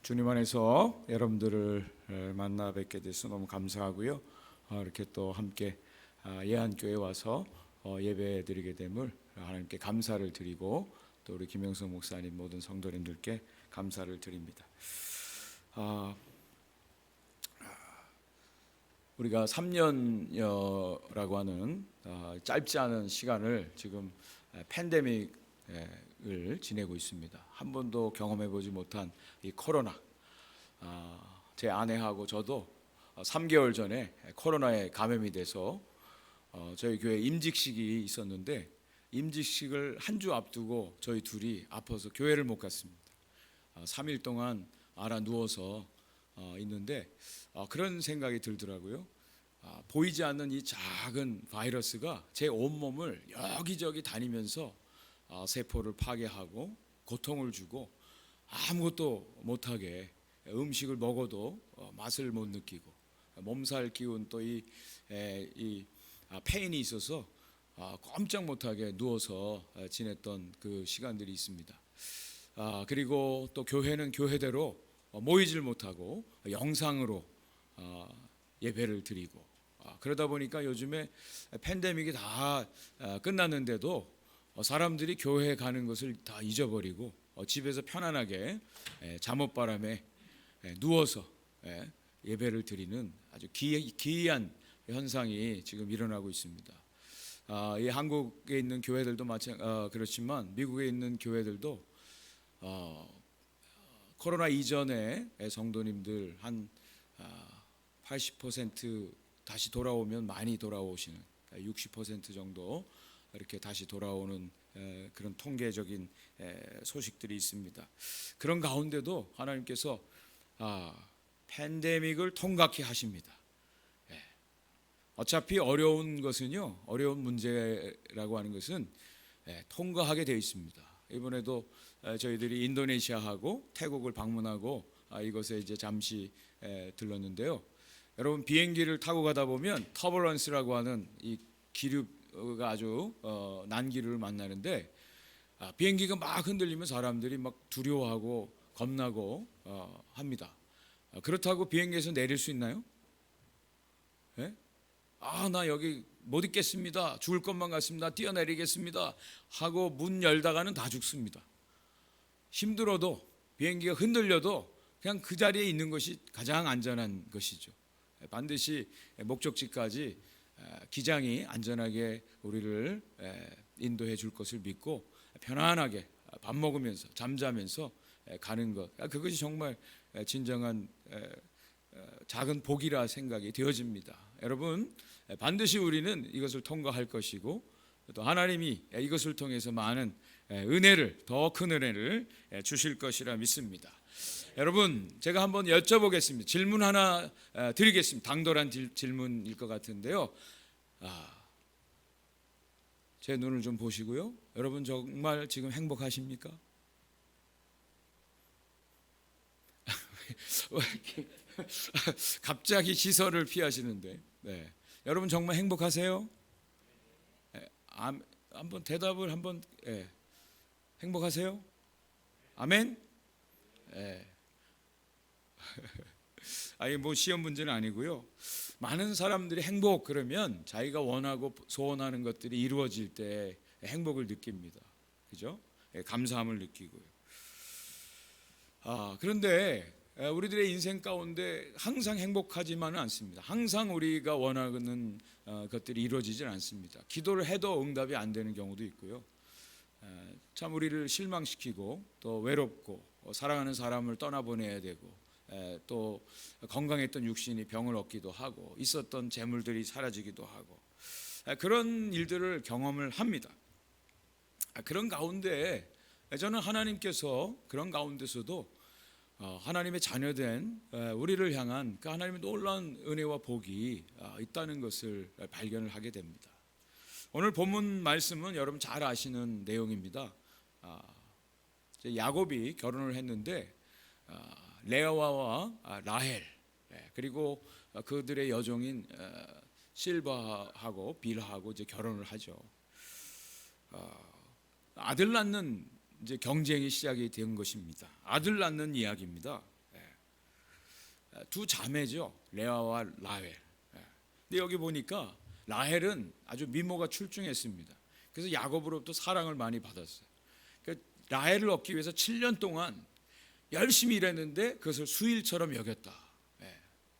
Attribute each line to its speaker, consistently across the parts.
Speaker 1: 주님 안에서 여러분들을 만나 뵙게 돼서 너무 감사하고요. 이렇게 또 함께 예한교회 와서 예배 드리게 됨을 하나님께 감사를 드리고 또 우리 김영석 목사님 모든 성도님들께 감사를 드립니다. 우리가 3년여라고 하는 짧지 않은 시간을 지금 팬데믹을 지내고 있습니다. 한 번도 경험해 보지 못한 이 코로나. 제 아내하고 저도 3개월 전에 코로나에 감염이 돼서 저희 교회 임직식이 있었는데 임직식을 한 주 앞두고 저희 둘이 아파서 교회를 못 갔습니다. 3일 동안 알아 누워서 있는데 그런 생각이 들더라고요. 보이지 않는 이 작은 바이러스가 제 온몸을 여기저기 다니면서 세포를 파괴하고 고통을 주고 아무것도 못하게 음식을 먹어도 맛을 못 느끼고 몸살 기운 또 이 페인이 있어서 꼼짝 못하게 누워서 지냈던 그 시간들이 있습니다. 그리고 또 교회는 교회대로 모이질 못하고 영상으로 예배를 드리고 그러다 보니까 요즘에 팬데믹이 다 끝났는데도 사람들이 교회에 가는 것을 다 잊어버리고 집에서 편안하게 잠옷바람에 누워서 예배를 드리는 아주 기이한 현상이 지금 일어나고 있습니다. 이 한국에 있는 교회들도 그렇지만 미국에 있는 교회들도 코로나 이전에 성도님들 한 80% 다시 돌아오면 많이 돌아오시는 60% 정도 이렇게 다시 돌아오는 그런 통계적인 소식들이 있습니다. 그런 가운데도 하나님께서 팬데믹을 통과케 하십니다. 어차피 어려운 문제라고 하는 것은 통과하게 되어 있습니다. 이번에도 저희들이 인도네시아하고 태국을 방문하고 이곳에 이제 잠시 들렀는데요. 여러분 비행기를 타고 가다 보면 터벌런스라고 하는 이 기류가 아주 난기류를 만나는데 비행기가 막 흔들리면 사람들이 막 두려워하고 겁나고 합니다. 그렇다고 비행기에서 내릴 수 있나요? 네? 나 여기 못 있겠습니다. 죽을 것만 같습니다. 뛰어내리겠습니다. 하고 문 열다가는 다 죽습니다. 힘들어도 비행기가 흔들려도 그냥 그 자리에 있는 것이 가장 안전한 것이죠. 반드시 목적지까지 기장이 안전하게 우리를 인도해 줄 것을 믿고 편안하게 밥 먹으면서 잠자면서 가는 것, 그것이 정말 진정한 작은 복이라 생각이 되어집니다. 여러분 반드시 우리는 이것을 통과할 것이고 또 하나님이 이것을 통해서 많은 은혜를 더 큰 은혜를 주실 것이라 믿습니다. 여러분 제가 한번 여쭤보겠습니다. 질문 하나 드리겠습니다. 당돌한 질문일 것 같은데요. 제 눈을 좀 보시고요. 여러분 정말 지금 행복하십니까? 갑자기 시선을 피하시는데 여러분 정말 행복하세요? 한번 대답을 한번 행복하세요? 아멘? 아니 뭐 시험 문제는 아니고요. 많은 사람들이 행복 그러면 자기가 원하고 소원하는 것들이 이루어질 때 행복을 느낍니다. 그죠? 감사함을 느끼고요. 그런데 우리들의 인생 가운데 항상 행복하지만은 않습니다. 항상 우리가 원하는 것들이 이루어지질 않습니다. 기도를 해도 응답이 안 되는 경우도 있고요. 참 우리를 실망시키고 또 외롭고 사랑하는 사람을 떠나보내야 되고 또 건강했던 육신이 병을 얻기도 하고 있었던 재물들이 사라지기도 하고 그런 일들을 경험을 합니다. 그런 가운데 저는 하나님께서 그런 가운데서도 하나님의 자녀된 우리를 향한 그 하나님의 놀라운 은혜와 복이 있다는 것을 발견을 하게 됩니다. 오늘 본문 말씀은 여러분 잘 아시는 내용입니다. 야곱이 결혼을 했는데 레아와 라헬 그리고 그들의 여종인 실바하고 빌하고 이제 결혼을 하죠. 아들 낳는 이제 경쟁이 시작이 된 것입니다. 아들 낳는 이야기입니다. 두 자매죠. 레아와 라헬. 근데 여기 보니까 라헬은 아주 미모가 출중했습니다. 그래서 야곱으로부터 사랑을 많이 받았어요. 그러니까 라헬을 얻기 위해서 7년 동안 열심히 일했는데 그것을 수일처럼 여겼다.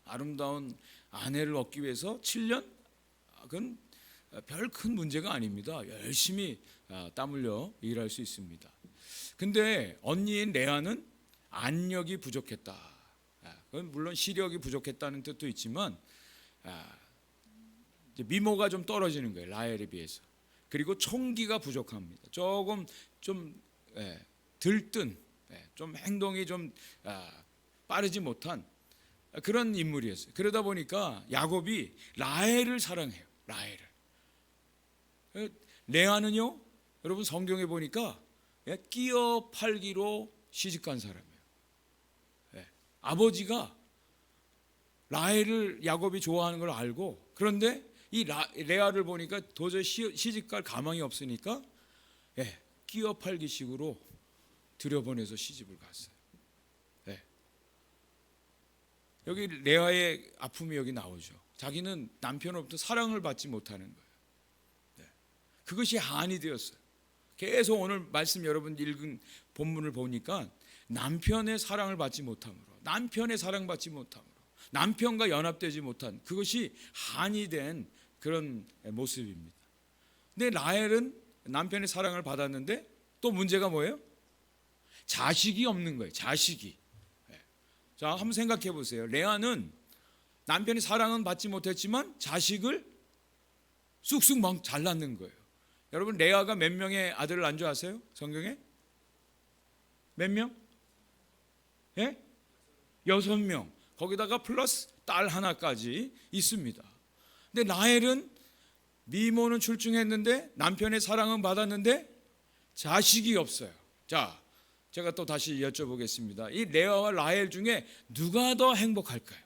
Speaker 1: 아름다운 아내를 얻기 위해서 7년? 그건 별 큰 문제가 아닙니다. 열심히 땀 흘려 일할 수 있습니다. 근데 언니인 레아는 안력이 부족했다. 그건 물론 시력이 부족했다는 뜻도 있지만 미모가 좀 떨어지는 거예요. 라헬에 비해서. 그리고 총기가 부족합니다. 조금 좀 들뜬, 좀 행동이 좀 빠르지 못한 그런 인물이었어요. 그러다 보니까 야곱이 라헬을 사랑해요. 라헬을. 레아는요, 여러분 성경에 보니까 끼어 팔기로 시집간 사람이에요. 아버지가 라헬을 야곱이 좋아하는 걸 알고, 그런데 이 레아를 보니까 도저히 시집갈 가망이 없으니까 끼어 팔기식으로 들여보내서 시집을 갔어요. 여기 레아의 아픔이 여기 나오죠. 자기는 남편으로부터 사랑을 받지 못하는 거예요. 그것이 한이 되었어요. 계속 오늘 말씀 여러분 읽은 본문을 보니까 남편의 사랑을 받지 못함으로, 남편의 사랑받지 못함으로, 남편과 연합되지 못한 그것이 한이 된 그런 모습입니다. 근데 라헬은 남편의 사랑을 받았는데 또 문제가 뭐예요? 자식이 없는 거예요. 자식이. 자, 한번 생각해 보세요. 레아는 남편의 사랑은 받지 못했지만 자식을 쑥쑥 막 잘 낳는 거예요. 여러분 레아가 몇 명의 아들을 낳은 줄 아세요? 성경에? 몇 명? 6명. 거기다가 플러스 딸 하나까지 있습니다. 근데 라헬은 미모는 출중했는데 남편의 사랑은 받았는데 자식이 없어요. 자, 제가 또 다시 여쭤보겠습니다. 이 레아와 라헬 중에 누가 더 행복할까요?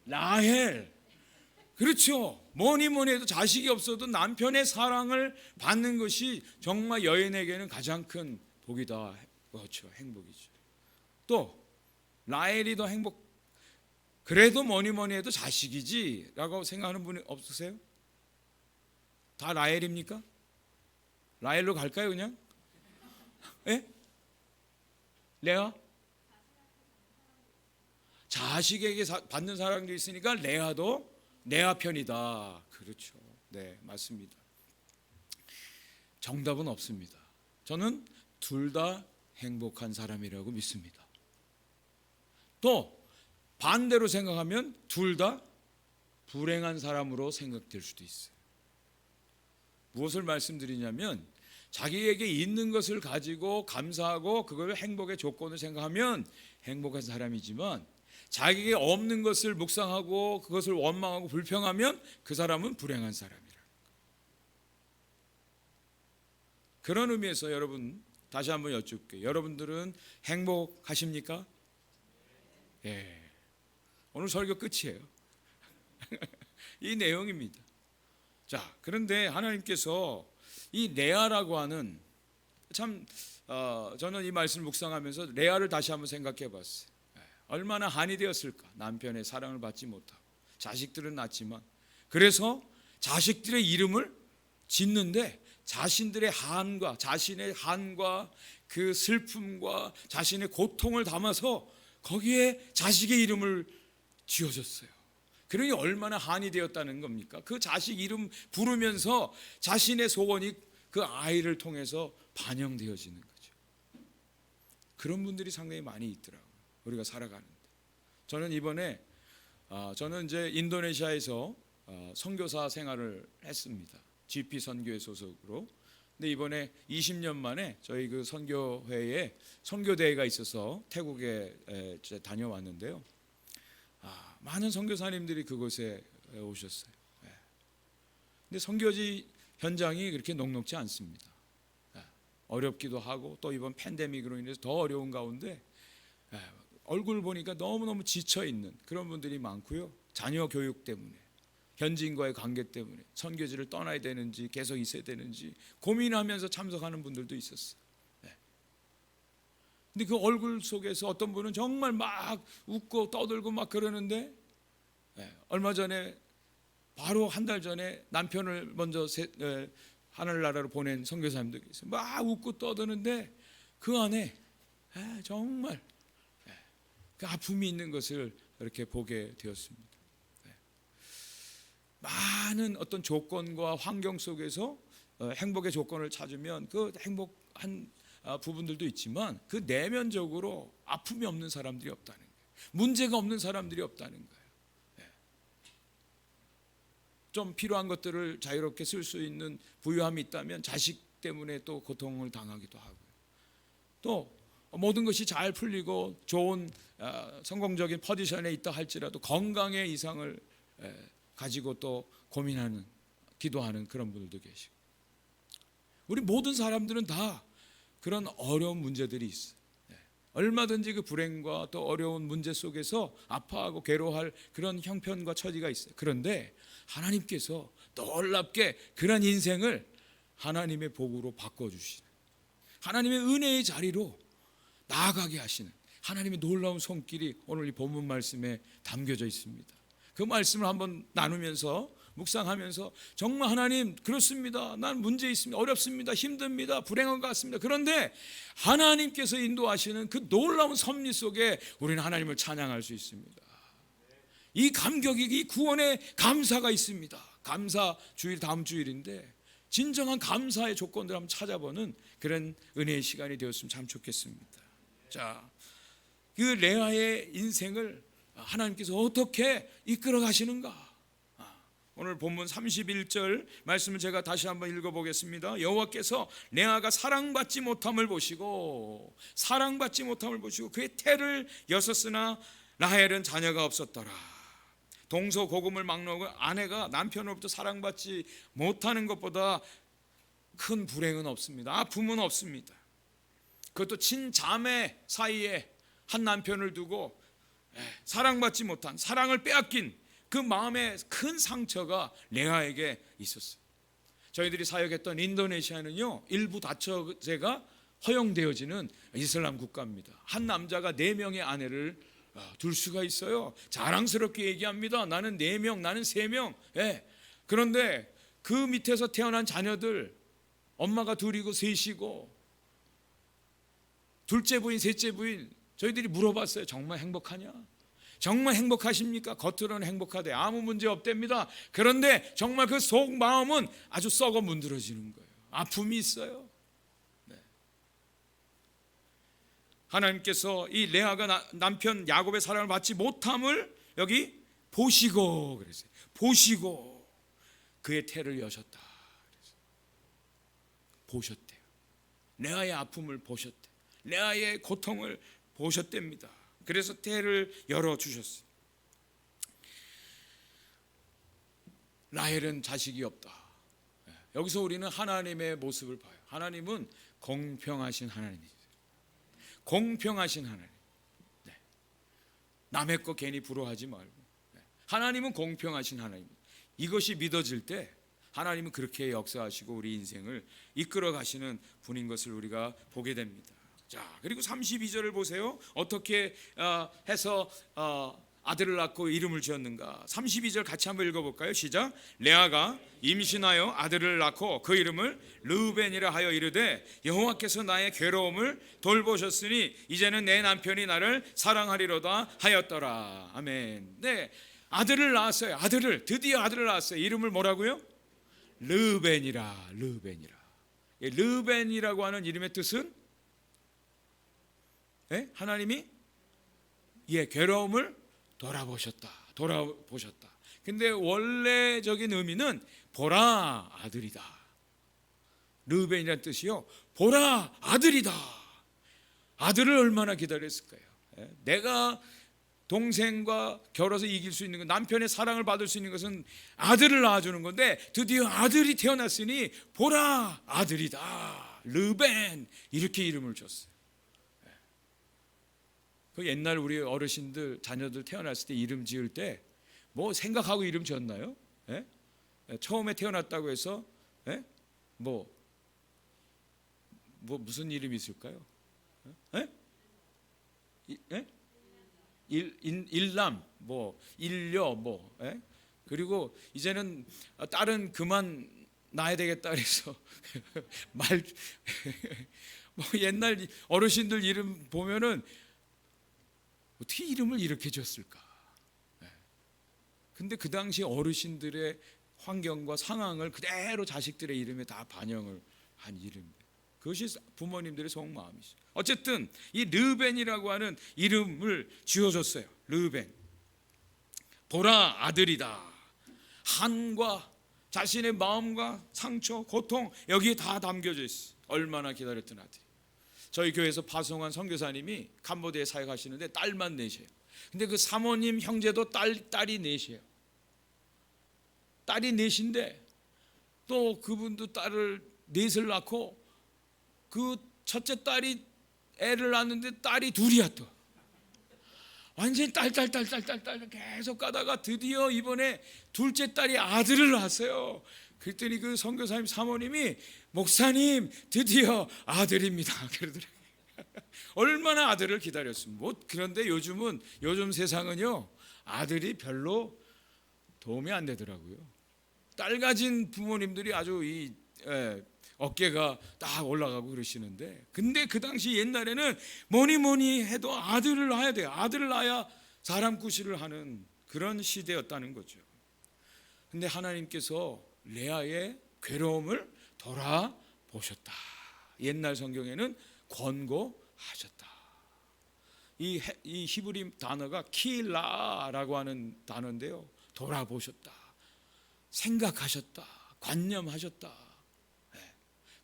Speaker 1: 라헬. 그렇죠. 뭐니 해도 자식이 없어도 남편의 사랑을 받는 것이 정말 여인에게는 가장 큰 복이다. 그렇죠. 행복이죠. 또 라헬이 더 그래도 뭐니 해도 자식이지 라고 생각하는 분이 없으세요? 다 라헬입니까? 라헬로 갈까요 그냥? 레아? 자식에게 받는 사랑도 있으니까 레아도 레아 편이다. 그렇죠. 네, 맞습니다. 정답은 없습니다. 저는 둘 다 행복한 사람이라고 믿습니다. 또 반대로 생각하면 둘 다 불행한 사람으로 생각될 수도 있어요. 무엇을 말씀드리냐면 자기에게 있는 것을 가지고 감사하고 그걸 행복의 조건을 생각하면 행복한 사람이지만 자기에게 없는 것을 묵상하고 그것을 원망하고 불평하면 그 사람은 불행한 사람이라. 그런 의미에서 여러분 다시 한번 여쭙게요. 여러분들은 행복하십니까? 오늘 설교 끝이에요. 이 내용입니다. 자, 그런데 하나님께서 이 레아라고 하는 참 저는 이 말씀을 묵상하면서 레아를 다시 한번 생각해 봤어요. 얼마나 한이 되었을까. 남편의 사랑을 받지 못하고 자식들은 낳지만 그래서 자식들의 이름을 짓는데 자신들의 한과 자신의 한과 그 슬픔과 자신의 고통을 담아서 거기에 자식의 이름을 지어줬어요. 그러니 얼마나 한이 되었다는 겁니까? 그 자식 이름 부르면서 자신의 소원이 그 아이를 통해서 반영되어지는 거죠. 그런 분들이 상당히 많이 있더라고요. 우리가 살아가는데. 저는 이번에 저는 이제 인도네시아에서 선교사 생활을 했습니다. GP 선교회 소속으로. 근데 이번에 20년 만에 저희 그 선교회에 선교대회가 있어서 태국에 다녀왔는데요. 많은 선교사님들이 그곳에 오셨어요. 근데 선교지 현장이 그렇게 녹록지 않습니다. 어렵기도 하고 또 이번 팬데믹으로 인해서 더 어려운 가운데 얼굴 보니까 너무너무 지쳐있는 그런 분들이 많고요. 자녀 교육 때문에 현지인과의 관계 때문에 선교지를 떠나야 되는지 계속 있어야 되는지 고민하면서 참석하는 분들도 있었어요. 근데 그 얼굴 속에서 어떤 분은 정말 막 웃고 떠들고 막 그러는데, 얼마 전에 바로 한 달 전에 남편을 먼저 하늘나라로 보낸 선교사님도 계세요. 막 웃고 떠드는데 그 안에 정말 그 아픔이 있는 것을 이렇게 보게 되었습니다. 많은 어떤 조건과 환경 속에서 행복의 조건을 찾으면 그 행복한 부분들도 있지만 그 내면적으로 아픔이 없는 사람들이 없다는 거예요. 문제가 없는 사람들이 없다는 거예요. 좀 필요한 것들을 자유롭게 쓸 수 있는 부유함이 있다면 자식 때문에 또 고통을 당하기도 하고요. 또 모든 것이 잘 풀리고 좋은 성공적인 포지션에 있다 할지라도 건강의 이상을 가지고 또 고민하는, 기도하는 그런 분들도 계시고, 우리 모든 사람들은 다 그런 어려운 문제들이 있어요. 얼마든지 그 불행과 또 어려운 문제 속에서 아파하고 괴로워할 그런 형편과 처지가 있어요. 그런데 하나님께서 놀랍게 그런 인생을 하나님의 복으로 바꿔주시는, 하나님의 은혜의 자리로 나아가게 하시는 하나님의 놀라운 손길이 오늘 이 본문 말씀에 담겨져 있습니다. 그 말씀을 한번 나누면서 묵상하면서 정말 하나님, 그렇습니다. 난 문제 있습니다. 어렵습니다. 힘듭니다. 불행한 것 같습니다. 그런데 하나님께서 인도하시는 그 놀라운 섭리 속에 우리는 하나님을 찬양할 수 있습니다. 이 감격이, 이 구원의 감사가 있습니다. 감사 주일, 다음 주일인데 진정한 감사의 조건들을 한번 찾아보는 그런 은혜의 시간이 되었으면 참 좋겠습니다. 자, 그 레아의 인생을 하나님께서 어떻게 이끌어 가시는가? 오늘 본문 31절 말씀을 제가 다시 한번 읽어보겠습니다. 여호와께서 레아가 사랑받지 못함을 보시고 그의 태를 여섰으나 라헬은 자녀가 없었더라. 동서고금을 막론하고 아내가 남편으로부터 사랑받지 못하는 것보다 큰 불행은 없습니다. 아픔은 없습니다. 그것도 친자매 사이에 한 남편을 두고 사랑받지 못한, 사랑을 빼앗긴 그 마음의 큰 상처가 레아에게 있었어요. 저희들이 사역했던 인도네시아는요, 일부 다처제가 허용되어지는 이슬람 국가입니다. 한 남자가 4명의 아내를 둘 수가 있어요. 자랑스럽게 얘기합니다. 나는 4명, 나는 3명. 그런데 그 밑에서 태어난 자녀들, 엄마가 둘이고 셋이고, 둘째 부인, 셋째 부인, 저희들이 물어봤어요. 정말 행복하냐? 정말 행복하십니까? 겉으로는 행복하대, 아무 문제 없답니다. 그런데 정말 그 속 마음은 아주 썩어 문드러지는 거예요. 아픔이 있어요. 하나님께서 이 레아가 남편 야곱의 사랑을 받지 못함을 여기 보시고, 그랬어요. 보시고 그의 태를 여셨다. 보셨대요. 레아의 아픔을 보셨대요. 레아의 고통을 보셨답니다. 그래서 태를 열어주셨어요. 라헬은 자식이 없다. 여기서 우리는 하나님의 모습을 봐요. 하나님은 공평하신 하나님이세요. 공평하신 하나님. 남의 거 괜히 부러워하지 말고, 하나님은 공평하신 하나님입니다. 이것이 믿어질 때 하나님은 그렇게 역사하시고 우리 인생을 이끌어 가시는 분인 것을 우리가 보게 됩니다. 자, 그리고 32절을 보세요. 어떻게 해서 아들을 낳고 이름을 지었는가? 32절 같이 한번 읽어볼까요? 시작. 레아가 임신하여 아들을 낳고 그 이름을 르우벤이라 하여 이르되 여호와께서 나의 괴로움을 돌보셨으니 이제는 내 남편이 나를 사랑하리로다 하였더라. 아멘. 네, 아들을 낳았어요. 드디어 아들을 낳았어요. 이름을 뭐라고요? 르우벤이라. 르우벤이라고 하는 이름의 뜻은 하나님이 괴로움을 돌아보셨다. 근데 원래적인 의미는 보라 아들이다. 르우벤이라는 뜻이요, 보라 아들이다. 아들을 얼마나 기다렸을까요? 내가 동생과 겨뤄서 이길 수 있는 것, 남편의 사랑을 받을 수 있는 것은 아들을 낳아주는 건데 드디어 아들이 태어났으니 보라 아들이다. 르벤, 이렇게 이름을 줬어요. 그 옛날 우리 어르신들 자녀들 태어났을 때 이름 지을 때 뭐 생각하고 이름 지었나요? 처음에 태어났다고 해서 무슨 이름이 있을까요? 예? 일남 뭐 일녀 뭐 그리고 이제는 딸은 그만 낳아야 되겠다 그래서 말 뭐 옛날 어르신들 이름 보면은 어떻게 이름을 이렇게 줬을까? 근데 그 당시 어르신들의 환경과 상황을 그대로 자식들의 이름에 다 반영을 한 이름이에요. 그것이 부모님들의 속마음이죠. 어쨌든 이 르벤이라고 하는 이름을 지어줬어요. 르벤, 보라 아들이다. 한과 자신의 마음과 상처, 고통 여기에 다 담겨져 있어요. 얼마나 기다렸던 아들이. 저희 교회에서 파송한 선교사님이 캄보디아에 사역하시는데 딸만 넷이에요. 근데 그 사모님 형제도 딸이 넷이에요. 딸이 넷인데 또 그분도 딸을 넷을 낳고 그 첫째 딸이 애를 낳았는데 딸이 둘이야. 또 완전히 딸 계속 가다가 드디어 이번에 둘째 딸이 아들을 낳았어요. 그랬더니 그 선교사님 사모님이 목사님 드디어 아들입니다 그러더라고요. 얼마나 아들을 기다렸습니까? 뭐 그런데 요즘 세상은요 아들이 별로 도움이 안 되더라고요. 딸 가진 부모님들이 아주 어깨가 딱 올라가고 그러시는데, 근데 그 당시 옛날에는 뭐니 해도 아들을 낳아야 돼요. 아들을 낳아야 사람 구실을 하는 그런 시대였다는 거죠. 근데 하나님께서 레아의 괴로움을 돌아보셨다. 옛날 성경에는 권고하셨다. 이 히브리 단어가 키라라고 하는 단어인데요. 돌아보셨다, 생각하셨다, 관념하셨다.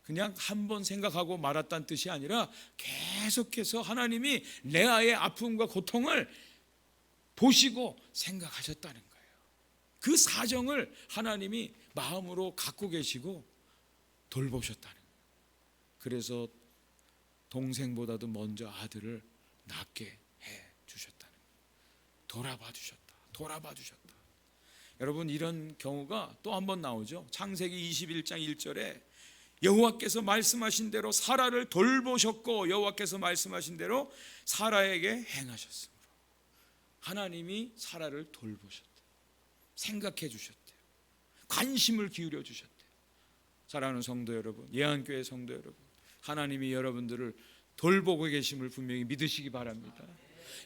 Speaker 1: 그냥 한번 생각하고 말았다는 뜻이 아니라 계속해서 하나님이 레아의 아픔과 고통을 보시고 생각하셨다는 거예요. 그 사정을 하나님이 마음으로 갖고 계시고 돌보셨다는 거예요. 그래서 동생보다도 먼저 아들을 낳게 해 주셨다는 거예요. 돌아봐 주셨다. 여러분, 이런 경우가 또 한 번 나오죠. 창세기 21장 1절에 여호와께서 말씀하신 대로 사라를 돌보셨고 여호와께서 말씀하신 대로 사라에게 행하셨으므로, 하나님이 사라를 돌보셨대요. 생각해 주셨대요. 관심을 기울여 주셨대요. 사랑하는 성도 여러분, 예한교회 성도 여러분, 하나님이 여러분들을 돌보고 계심을 분명히 믿으시기 바랍니다.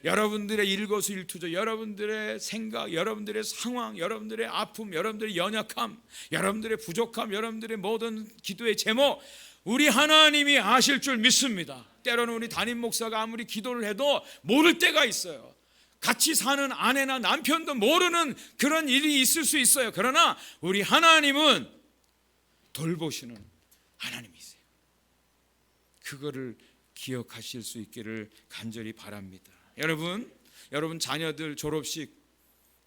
Speaker 1: 여러분들의 일거수일투족, 여러분들의 생각, 여러분들의 상황, 여러분들의 아픔, 여러분들의 연약함, 여러분들의 부족함, 여러분들의 모든 기도의 제목, 우리 하나님이 아실 줄 믿습니다. 때로는 우리 담임 목사가 아무리 기도를 해도 모를 때가 있어요. 같이 사는 아내나 남편도 모르는 그런 일이 있을 수 있어요. 그러나 우리 하나님은 돌보시는 하나님이세요. 그거를 기억하실 수 있기를 간절히 바랍니다. 여러분 자녀들 졸업식,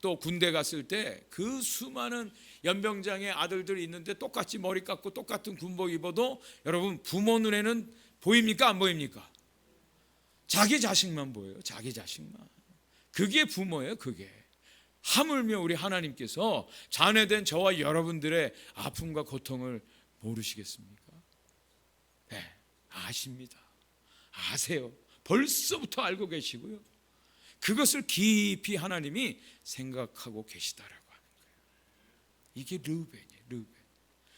Speaker 1: 또 군대 갔을 때 그 수많은 연병장의 아들들이 있는데 똑같이 머리 깎고 똑같은 군복 입어도 여러분 부모 눈에는 보입니까, 안 보입니까? 자기 자식만 보여요. 자기 자식만. 그게 부모예요. 그게. 하물며 우리 하나님께서 자녀된 저와 여러분들의 아픔과 고통을 모르시겠습니까? 네, 아십니다. 아세요. 벌써부터 알고 계시고요. 그것을 깊이 하나님이 생각하고 계시다라고 하는 거예요. 이게 르벤이에요. 르벤.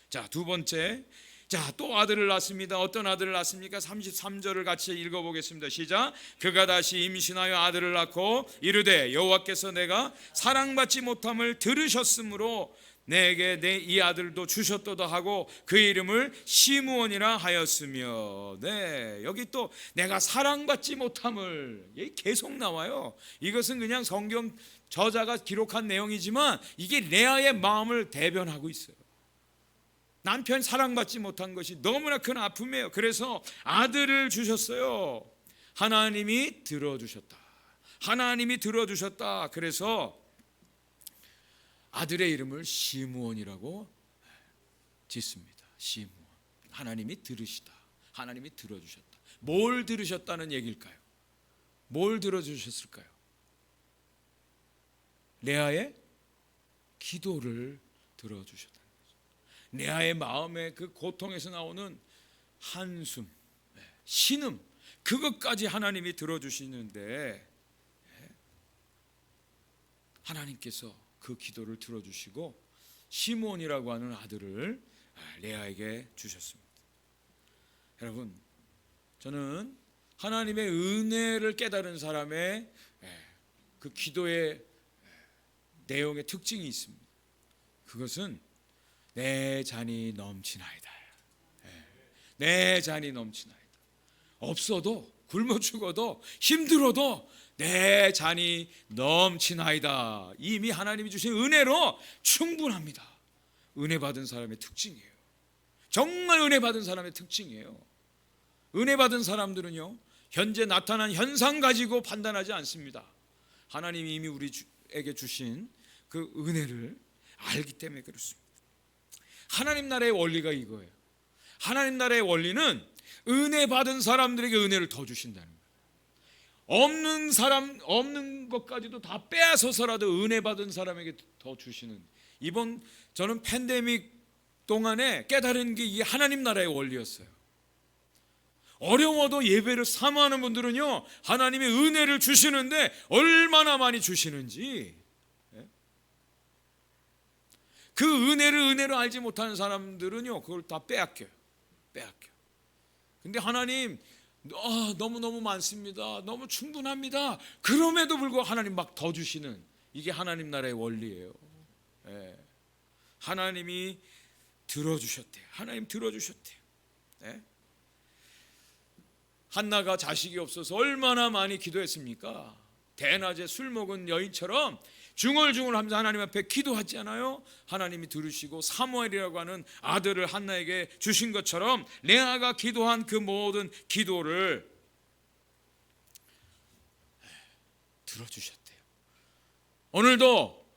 Speaker 1: 자, 두 번째. 자, 또 아들을 낳습니다. 어떤 아들을 낳습니까? 33절을 같이 읽어보겠습니다. 시작. 그가 다시 임신하여 아들을 낳고 이르되 여호와께서 내가 사랑받지 못함을 들으셨으므로 내게 내 이 아들도 주셨도다 하고 그 이름을 시므온이라 하였으며. 네, 여기 또 내가 사랑받지 못함을 계속 나와요. 이것은 그냥 성경 저자가 기록한 내용이지만 이게 레아의 마음을 대변하고 있어요. 남편 사랑받지 못한 것이 너무나 큰 아픔이에요. 그래서 아들을 주셨어요. 하나님이 들어주셨다. 하나님이 들어주셨다. 그래서 아들의 이름을 시므온이라고 짓습니다. 시므온. 하나님이 들으시다. 하나님이 들어주셨다. 뭘 들으셨다는 얘기일까요? 뭘 들어주셨을까요? 레아의 기도를 들어주셨다는 거죠. 레아의 마음의 그 고통에서 나오는 한숨, 신음, 그것까지 하나님이 들어주시는데 하나님께서 그 기도를 들어주시고 시몬이라고 하는 아들을 레아에게 주셨습니다. 여러분, 저는 하나님의 은혜를 깨달은 사람의 그 기도의 내용의 특징이 있습니다. 그것은 내 잔이 넘치나이다. 내 잔이 넘치나이다. 없어도 굶어 죽어도 힘들어도 내 잔이 넘치나이다. 이미 하나님이 주신 은혜로 충분합니다. 은혜 받은 사람의 특징이에요. 정말 은혜 받은 사람의 특징이에요. 은혜 받은 사람들은요, 현재 나타난 현상 가지고 판단하지 않습니다. 하나님이 이미 우리에게 주신 그 은혜를 알기 때문에 그렇습니다. 하나님 나라의 원리가 이거예요. 하나님 나라의 원리는 은혜 받은 사람들에게 은혜를 더 주신다는 거예요. 없는 사람, 없는 것까지도 다 빼앗아서라도 은혜 받은 사람에게 더 주시는, 이번 저는 팬데믹 동안에 깨달은 게 이게 하나님 나라의 원리였어요. 어려워도 예배를 사모하는 분들은요, 하나님의 은혜를 주시는데 얼마나 많이 주시는지, 그 은혜를 알지 못하는 사람들은요, 그걸 다 빼앗겨요. 근데 하나님 너무너무 많습니다, 너무 충분합니다, 그럼에도 불구하고 하나님 막 더 주시는, 이게 하나님 나라의 원리예요. 하나님이 들어주셨대요. 하나님 들어주셨대요. 한나가 자식이 없어서 얼마나 많이 기도했습니까? 대낮에 술 먹은 여인처럼 중얼중얼하면서 하나님 앞에 기도하지 않아요? 하나님이 들으시고 사무엘이라고 하는 아들을 한나에게 주신 것처럼 레아가 기도한 그 모든 기도를 들어주셨대요. 오늘도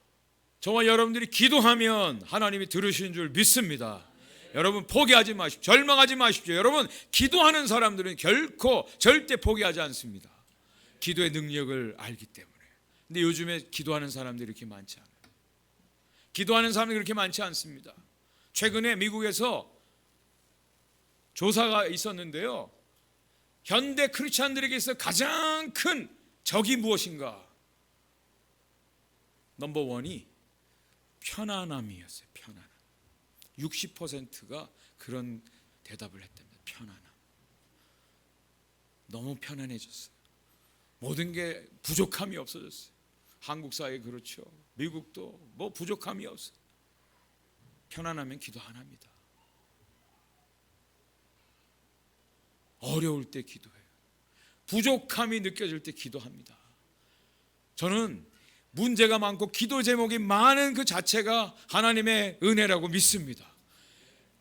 Speaker 1: 저와 여러분들이 기도하면 하나님이 들으시는 줄 믿습니다. 여러분, 포기하지 마십시오. 절망하지 마십시오. 여러분, 기도하는 사람들은 결코 절대 포기하지 않습니다. 기도의 능력을 알기 때문에. 근데 요즘에 기도하는 사람들이 그렇게 많지 않아요. 기도하는 사람들이 그렇게 많지 않습니다. 최근에 미국에서 조사가 있었는데요, 현대 크리스찬들에게서 가장 큰 적이 무엇인가? 넘버 원이 편안함이었어요. 편안함. 60%가 그런 대답을 했답니다. 편안함. 너무 편안해졌어요. 모든 게 부족함이 없어졌어요. 한국 사회 그렇죠. 미국도 뭐 부족함이 없어요. 편안하면 기도 안 합니다. 어려울 때 기도해요. 부족함이 느껴질 때 기도합니다. 저는 문제가 많고 기도 제목이 많은 그 자체가 하나님의 은혜라고 믿습니다.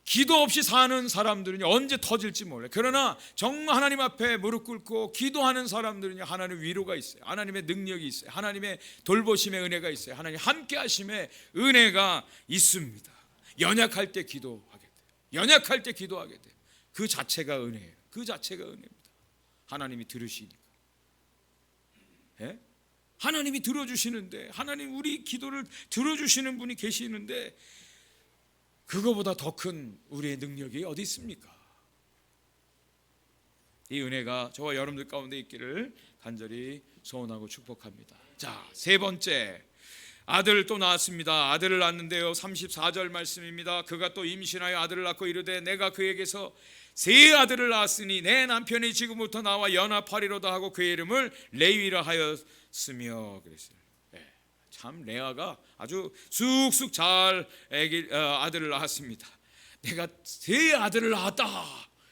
Speaker 1: 기도 없이 사는 사람들은 언제 터질지 몰라요. 그러나 정말 하나님 앞에 무릎 꿇고 기도하는 사람들은 하나님의 위로가 있어요. 하나님의 능력이 있어요. 하나님의 돌보심의 은혜가 있어요. 하나님 함께 하심의 은혜가 있습니다. 연약할 때 기도하게 돼요. 연약할 때 기도하게 돼요. 그 자체가 은혜예요. 그 자체가 은혜입니다. 하나님이 들으시니까. 하나님이 들어주시는데, 하나님 우리 기도를 들어주시는 분이 계시는데 그거보다 더 큰 우리의 능력이 어디 있습니까? 이 은혜가 저와 여러분들 가운데 있기를 간절히 소원하고 축복합니다. 자, 세 번째, 아들을 또 낳았습니다. 아들을 낳았는데요, 34절 말씀입니다. 그가 또 임신하여 아들을 낳고 이르되 내가 그에게서 세 아들을 낳았으니 내 남편이 지금부터 나와 연합하리로다 하고 그의 이름을 레위라 하였으며 그랬어요. 참 레아가 아주 쑥쑥 잘 아들을 낳았습니다. 내가 세 아들을 낳았다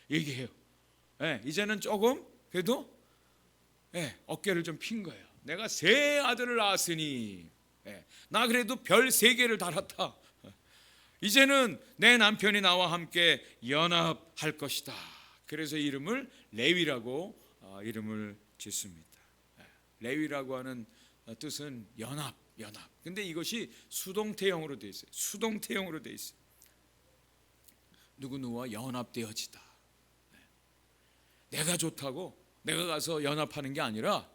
Speaker 1: 얘기해요. 이제는 조금 그래도 어깨를 좀 핀 거예요. 내가 세 아들을 낳았으니 나 그래도 별 3개를 달았다. 이제는 내 남편이 나와 함께 연합할 것이다. 그래서 이름을 레위라고 이름을 짓습니다. 레위라고 하는 뜻은 연합. 근데 이것이 수동태형으로 되어 있어요. 수동태형으로 되어 있어요. 누구누구와 연합되어지다. 내가 좋다고 내가 가서 연합하는 게 아니라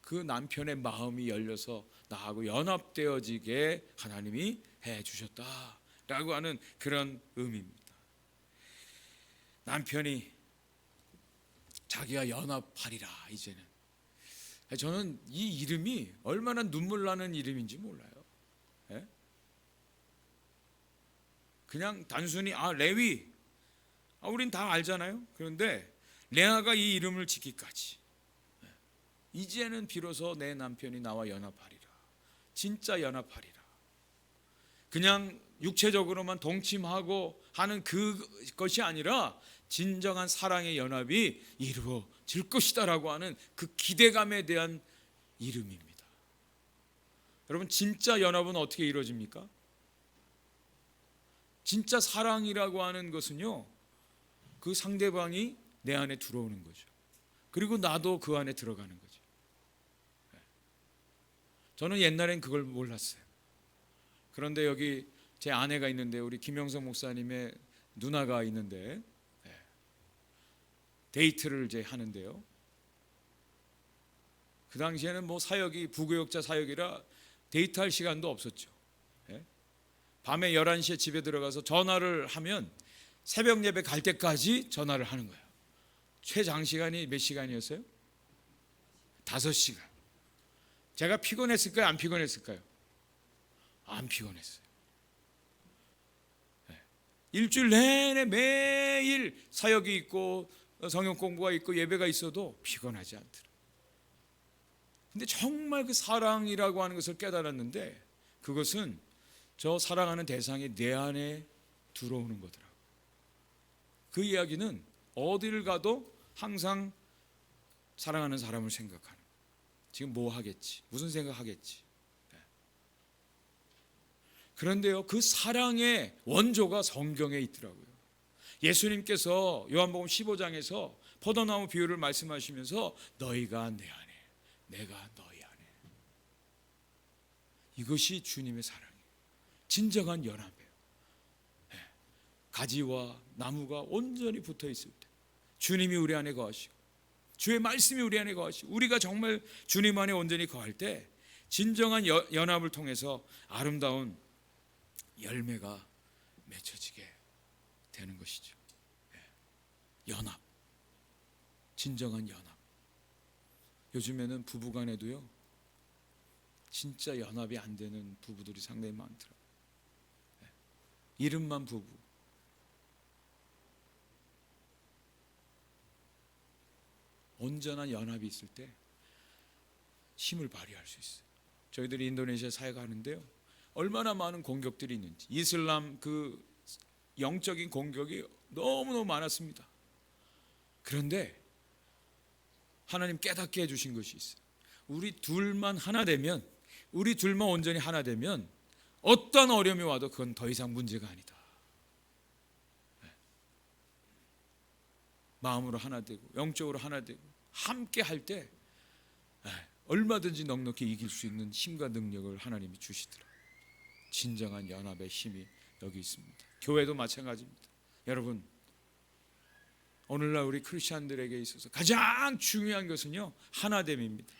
Speaker 1: 그 남편의 마음이 열려서 나하고 연합되어지게 하나님이 해 주셨다라고 하는 그런 의미입니다. 남편이 자기와 연합하리라. 이제는 저는 이 이름이 얼마나 눈물 나는 이름인지 몰라요. 예? 그냥 단순히 레위, 우린 다 알잖아요. 그런데 레아가 이 이름을 짓기까지, 이제는 비로소 내 남편이 나와 연합하리라. 진짜 연합하리라. 그냥 육체적으로만 동침하고 하는 그것이 아니라 진정한 사랑의 연합이 이루어질 것이다라고 하는 그 기대감에 대한 이름입니다. 여러분, 진짜 연합은 어떻게 이루어집니까? 진짜 사랑이라고 하는 것은요, 그 상대방이 내 안에 들어오는 거죠. 그리고 나도 그 안에 들어가는 거죠. 저는 옛날엔 그걸 몰랐어요. 그런데 여기 제 아내가 있는데, 우리 김영석 목사님의 누나가 있는데, 데이트를 이제 하는데요. 그 당시에는 뭐 사역이 부교역자 사역이라 데이트할 시간도 없었죠. 밤에 11시에 집에 들어가서 전화를 하면 새벽 예배 갈 때까지 전화를 하는 거예요. 최장시간이 몇 시간이었어요? 5시간. 제가 피곤했을까요? 안 피곤했을까요? 안 피곤했어요. 일주일 내내 매일 사역이 있고 성경 공부가 있고 예배가 있어도 피곤하지 않더라. 근데 정말 그 사랑이라고 하는 것을 깨달았는데, 그것은 저 사랑하는 대상이 내 안에 들어오는 거더라고요. 그 이야기는 어디를 가도 항상 사랑하는 사람을 생각하는, 지금 뭐 하겠지, 무슨 생각하겠지. 그런데요, 그 사랑의 원조가 성경에 있더라고요. 예수님께서 요한복음 15장에서 포도나무 비유를 말씀하시면서 너희가 내 안에, 내가 너희 안에, 이것이 주님의 사랑이에요. 진정한 연합이에요. 가지와 나무가 온전히 붙어 있을 때 주님이 우리 안에 거하시고 주의 말씀이 우리 안에 거하시고 우리가 정말 주님 안에 온전히 거할 때 진정한 연합을 통해서 아름다운 열매가 맺혀지게 되는 것이죠. 연합, 진정한 연합. 요즘에는 부부간에도요, 진짜 연합이 안 되는 부부들이 상당히 많더라고요. 이름만 부부. 온전한 연합이 있을 때 힘을 발휘할 수 있어요. 저희들이 인도네시아 사역하는데요, 얼마나 많은 공격들이 있는지, 이슬람 그 영적인 공격이 너무너무 많았습니다. 그런데 하나님 깨닫게 해주신 것이 있어요. 우리 둘만 하나 되면, 우리 둘만 온전히 하나 되면 어떤 어려움이 와도 그건 더 이상 문제가 아니다. 마음으로 하나 되고 영적으로 하나 되고 함께 할 때 얼마든지 넉넉히 이길 수 있는 힘과 능력을 하나님이 주시더라. 진정한 연합의 힘이 여기 있습니다. 교회도 마찬가지입니다. 여러분, 오늘날 우리 크리스찬들에게 있어서 가장 중요한 것은요, 하나됨입니다.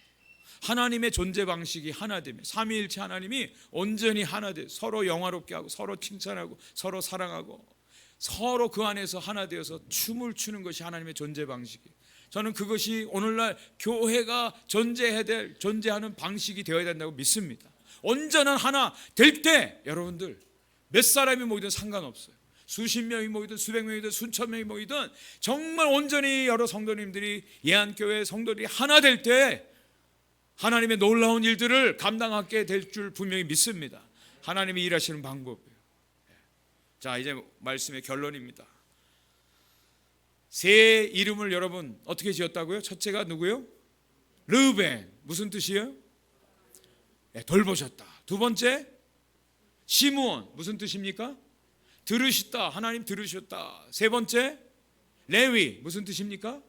Speaker 1: 하나님의 존재 방식이 하나됨이에요. 삼위일체 하나님이 온전히 하나돼 서로 영화롭게 하고 서로 칭찬하고 서로 사랑하고 서로 그 안에서 하나 되어서 춤을 추는 것이 하나님의 존재 방식이에요. 저는 그것이 오늘날 교회가 존재하는 방식이 되어야 된다고 믿습니다. 온전한 하나 될 때 여러분들 몇 사람이 모이든 상관없어요. 수십 명이 모이든 수백 명이든 수천 명이 모이든 정말 온전히 여러 성도님들이, 예한교회 성도들이 하나 될 때 하나님의 놀라운 일들을 감당하게 될 줄 분명히 믿습니다. 하나님이 일하시는 방법이에요. 자, 이제 말씀의 결론입니다. 새 이름을 여러분 어떻게 지었다고요? 첫째가 누구요? 르우벤. 무슨 뜻이에요? 돌보셨다. 두 번째 시므온. 무슨 뜻입니까? 들으셨다. 하나님 들으셨다. 세 번째 레위. 무슨 뜻입니까?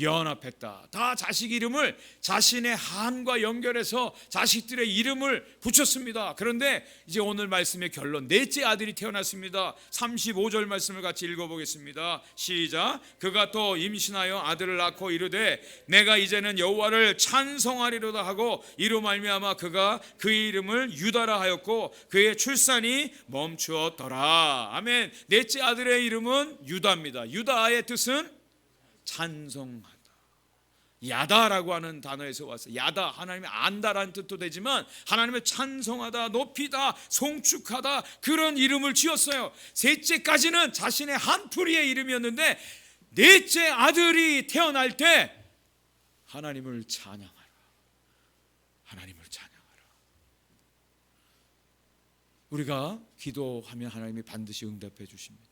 Speaker 1: 연합했다. 다 자식 이름을 자신의 한과 연결해서 자식들의 이름을 붙였습니다. 그런데 이제 오늘 말씀의 결론, 넷째 아들이 태어났습니다. 35절 말씀을 같이 읽어보겠습니다. 시작. 그가 또 임신하여 아들을 낳고 이르되 내가 이제는 여호와를 찬송하리로다 하고 이로 말미암아 그가 그의 이름을 유다라 하였고 그의 출산이 멈추었더라. 아멘. 넷째 아들의 이름은 유다입니다. 유다의 뜻은 찬송하다. 야다라고 하는 단어에서 왔어요. 야다, 하나님의 안다라는 뜻도 되지만 하나님의 찬송하다, 높이다, 송축하다, 그런 이름을 지었어요. 셋째까지는 자신의 한풀이의 이름이었는데 넷째 아들이 태어날 때 하나님을 찬양하라, 하나님을 찬양하라. 우리가 기도하면 하나님이 반드시 응답해 주십니다.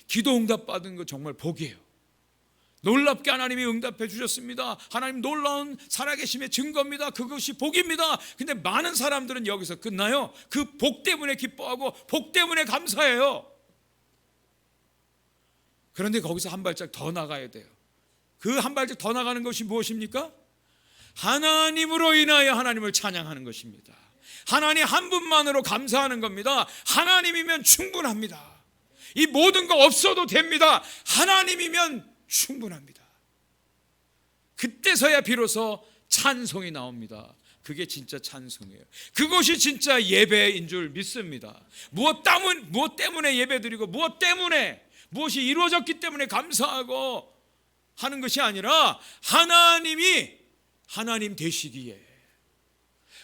Speaker 1: 기도 응답 받은 거 정말 복이에요. 놀랍게 하나님이 응답해 주셨습니다. 하나님 놀라운 살아계심의 증거입니다. 그것이 복입니다. 근데 많은 사람들은 여기서 끝나요. 그 복 때문에 기뻐하고 복 때문에 감사해요. 그런데 거기서 한 발짝 더 나가야 돼요. 그 한 발짝 더 나가는 것이 무엇입니까? 하나님으로 인하여 하나님을 찬양하는 것입니다. 하나님 한 분만으로 감사하는 겁니다. 하나님이면 충분합니다. 이 모든 거 없어도 됩니다. 하나님이면 충분합니다. 그때서야 비로소 찬송이 나옵니다. 그게 진짜 찬송이에요. 그것이 진짜 예배인 줄 믿습니다. 무엇 때문에 예배드리고 무엇이 이루어졌기 때문에 감사하고 하는 것이 아니라 하나님이 하나님 되시기에,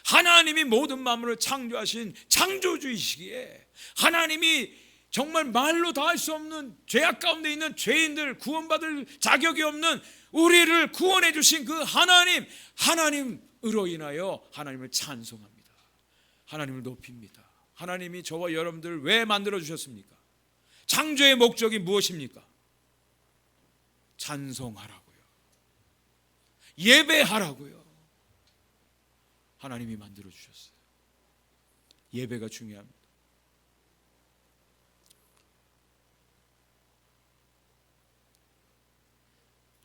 Speaker 1: 하나님이 모든 만물을 창조하신 창조주이시기에, 하나님이 정말 말로 다 할 수 없는 죄악 가운데 있는 죄인들, 구원받을 자격이 없는 우리를 구원해 주신 그 하나님으로 인하여 하나님을 찬송합니다. 하나님을 높입니다. 하나님이 저와 여러분들을 왜 만들어 주셨습니까? 창조의 목적이 무엇입니까? 찬송하라고요. 예배하라고요. 하나님이 만들어 주셨어요. 예배가 중요합니다.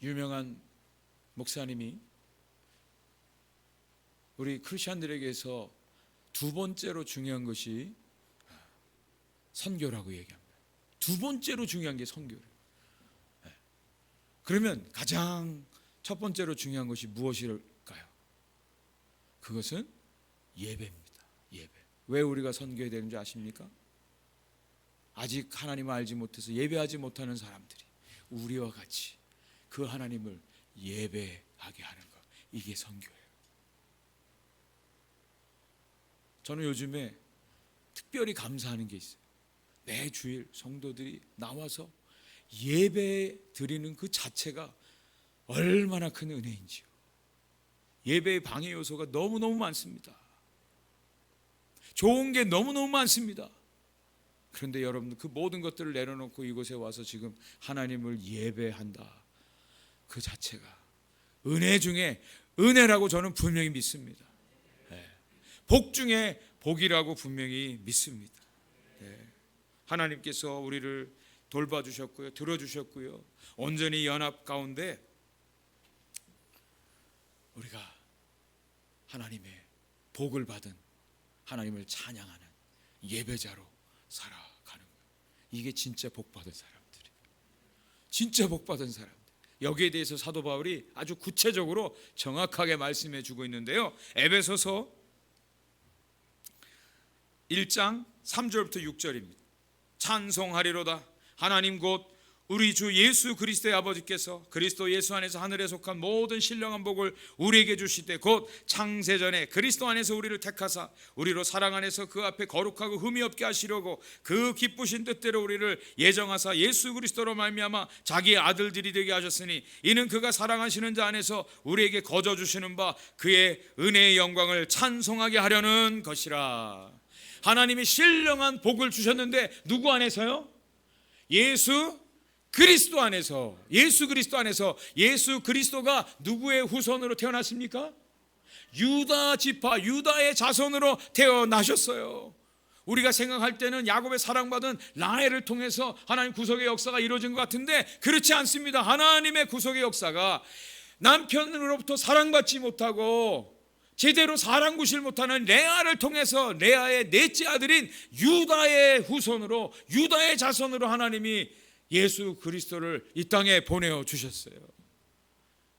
Speaker 1: 유명한 목사님이 우리 크리스천들에게서 두 번째로 중요한 것이 선교라고 얘기합니다. 두 번째로 중요한 게 선교예요. 그러면 가장 첫 번째로 중요한 것이 무엇일까요? 그것은 예배입니다. 예배. 왜 우리가 선교해야 되는지 아십니까? 아직 하나님을 알지 못해서 예배하지 못하는 사람들이 우리와 같이 그 하나님을 예배하게 하는 것, 이게 선교예요. 저는 요즘에 특별히 감사하는 게 있어요. 매 주일 성도들이 나와서 예배 드리는 그 자체가 얼마나 큰 은혜인지요. 예배의 방해 요소가 너무너무 많습니다. 좋은 게 너무너무 많습니다. 그런데 여러분, 그 모든 것들을 내려놓고 이곳에 와서 지금 하나님을 예배한다, 그 자체가 은혜 중에 은혜라고 저는 분명히 믿습니다. 복 중에 복이라고 분명히 믿습니다. 하나님께서 우리를 돌봐주셨고요, 들어주셨고요, 온전히 연합 가운데 우리가 하나님의 복을 받은, 하나님을 찬양하는 예배자로 살아가는 거예요. 이게 진짜 복받은 사람들이에요. 진짜 복받은 사람들. 여기에 대해서 사도 바울이 아주 구체적으로 정확하게 말씀해 주고 있는데요, 에베소서 1장 3절부터 6절입니다. 찬송하리로다. 하나님 곧 우리 주 예수 그리스도의 아버지께서 그리스도 예수 안에서 하늘에 속한 모든 신령한 복을 우리에게 주시되 곧 창세전에 그리스도 안에서 우리를 택하사 우리로 사랑 안에서 그 앞에 거룩하고 흠이 없게 하시려고 그 기쁘신 뜻대로 우리를 예정하사 예수 그리스도로 말미암아 자기의 아들들이 되게 하셨으니 이는 그가 사랑하시는 자 안에서 우리에게 거저 주시는 바 그의 은혜의 영광을 찬송하게 하려는 것이라. 하나님이 신령한 복을 주셨는데 누구 안에서요? 예수 그리스도 안에서. 예수 그리스도 안에서. 예수 그리스도가 누구의 후손으로 태어났습니까? 유다 지파, 유다의 자손으로 태어나셨어요. 우리가 생각할 때는 야곱의 사랑받은 라헬을 통해서 하나님 구속의 역사가 이루어진 것 같은데 그렇지 않습니다. 하나님의 구속의 역사가 남편으로부터 사랑받지 못하고 제대로 사랑구실 못하는 레아를 통해서 레아의 넷째 아들인 유다의 후손으로, 유다의 자손으로 하나님이 예수 그리스도를 이 땅에 보내어 주셨어요.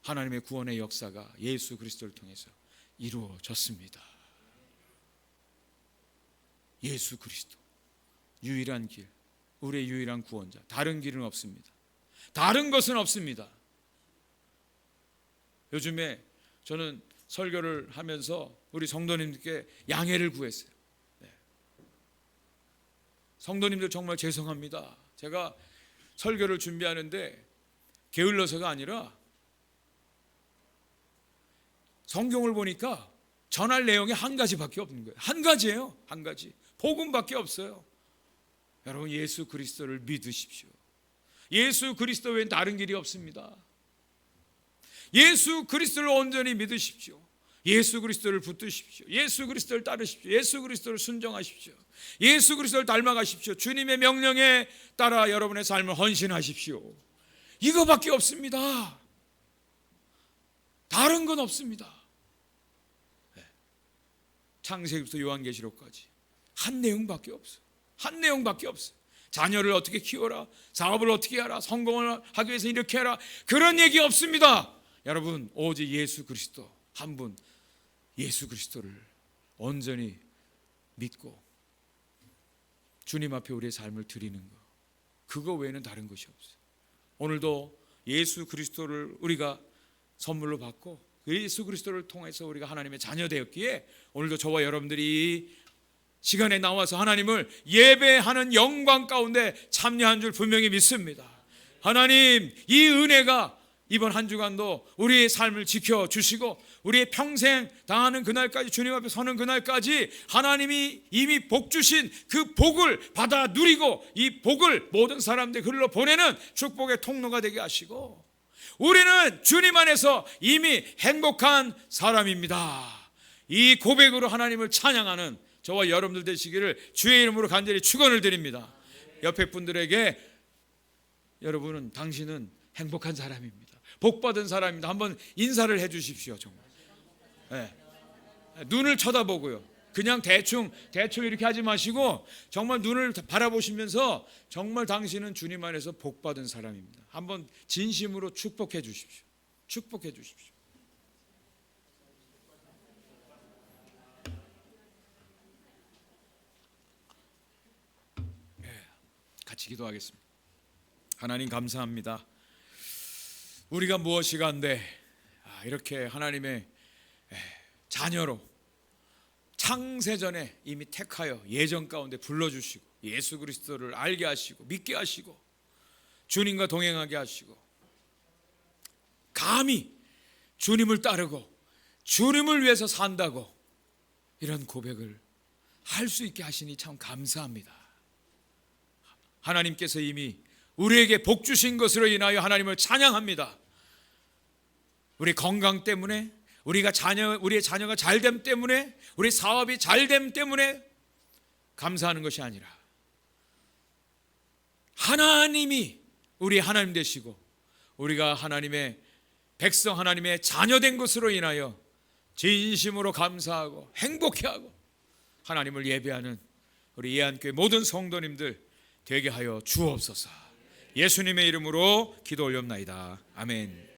Speaker 1: 하나님의 구원의 역사가 예수 그리스도를 통해서 이루어졌습니다. 예수 그리스도 유일한 길, 우리의 유일한 구원자. 다른 길은 없습니다. 다른 것은 없습니다. 요즘에 저는 설교를 하면서 우리 성도님들께 양해를 구했어요. 성도님들 정말 죄송합니다. 제가 설교를 준비하는데 게을러서가 아니라 성경을 보니까 전할 내용이 한 가지밖에 없는 거예요. 한 가지예요. 한 가지. 복음밖에 없어요. 여러분, 예수 그리스도를 믿으십시오. 예수 그리스도 외엔 다른 길이 없습니다. 예수 그리스도를 온전히 믿으십시오. 예수 그리스도를 붙드십시오. 예수 그리스도를 따르십시오. 예수 그리스도를 순종하십시오. 예수 그리스도를 닮아가십시오. 주님의 명령에 따라 여러분의 삶을 헌신하십시오. 이거밖에 없습니다. 다른 건 없습니다. 창세기부터 요한계시록까지 한 내용밖에 없어요. 한 내용밖에 없어요. 자녀를 어떻게 키워라, 사업을 어떻게 하라, 성공을 하기 위해서 이렇게 해라, 그런 얘기 없습니다. 여러분, 오직 예수 그리스도 한 분, 예수 그리스도를 온전히 믿고 주님 앞에 우리의 삶을 드리는 것, 그거 외에는 다른 것이 없어요. 오늘도 예수 그리스도를 우리가 선물로 받고 예수 그리스도를 통해서 우리가 하나님의 자녀 되었기에 오늘도 저와 여러분들이 시간에 나와서 하나님을 예배하는 영광 가운데 참여한 줄 분명히 믿습니다. 하나님, 이 은혜가 이번 한 주간도 우리의 삶을 지켜주시고 우리의 평생 당하는 그날까지, 주님 앞에 서는 그날까지 하나님이 이미 복 주신 그 복을 받아 누리고 이 복을 모든 사람들 흘러 보내는 축복의 통로가 되게 하시고, 우리는 주님 안에서 이미 행복한 사람입니다. 이 고백으로 하나님을 찬양하는 저와 여러분들 되시기를 주의 이름으로 간절히 축원을 드립니다. 옆에 분들에게 여러분은, 당신은 행복한 사람입니다. 복받은 사람입니다. 한번 인사를 해 주십시오. 정말. 네. 눈을 쳐다보고요. 그냥 대충 이렇게 하지 마시고 정말 눈을 바라보시면서 정말 당신은 주님 안에서 복받은 사람입니다. 한번 진심으로 축복해 주십시오. 축복해 주십시오. 같이 기도하겠습니다. 하나님, 감사합니다. 우리가 무엇이 간데 이렇게 하나님의 자녀로 창세전에 이미 택하여 예정 가운데 불러주시고 예수 그리스도를 알게 하시고 믿게 하시고 주님과 동행하게 하시고 감히 주님을 따르고 주님을 위해서 산다고 이런 고백을 할 수 있게 하시니 참 감사합니다. 하나님께서 이미 우리에게 복 주신 것으로 인하여 하나님을 찬양합니다. 우리 건강 때문에, 우리의 자녀가 잘됨 때문에, 우리 사업이 잘됨 때문에 감사하는 것이 아니라 하나님이 우리 하나님 되시고 우리가 하나님의 백성, 하나님의 자녀된 것으로 인하여 진심으로 감사하고 행복해하고 하나님을 예배하는 우리 예안교회 모든 성도님들 되게 하여 주옵소서. 예수님의 이름으로 기도 올렵나이다. 아멘.